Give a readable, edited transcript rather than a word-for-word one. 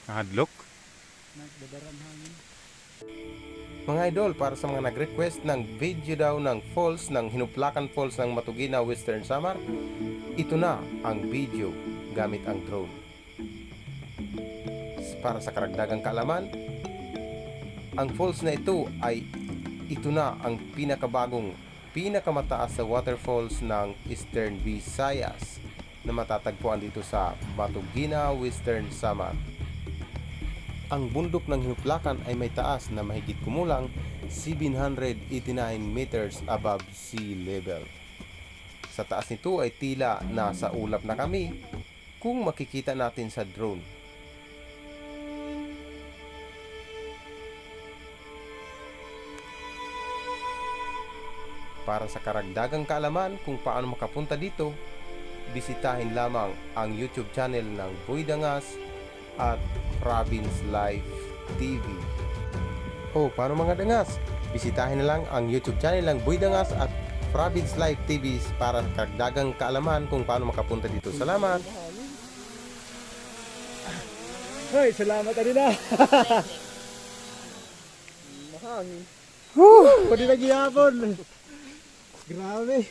Nakadlok. Nagdadarang hangin. Mga idol, para sa mga nag-request ng video daw ng falls, ng Hinuplakan Falls ng Matugina, Western Samar, ito na ang video gamit ang drone. Para sa karagdagang kaalaman, ang falls na ito na ang pinakamataas sa waterfalls ng Eastern Visayas na matatagpuan dito sa Matugina, Western Samar. Ang bundok ng Hinuplakan ay may taas na mahigit kumulang 789 meters above sea level. Sa taas nito ay tila nasa ulap na kami kung makikita natin sa drone. Para sa karagdagang kaalaman kung paano makapunta dito, bisitahin lamang ang YouTube channel ng Boy Dangas at Province Life TV. Paano mga dangas? Bisitahin na lang ang YouTube channel ng Boy Dangas at Province Life TV para karagdagang kaalaman kung paano makapunta dito. Salamat! Hoy, salamat Adina. Mahangin. Pwede na gihapon. Grabe.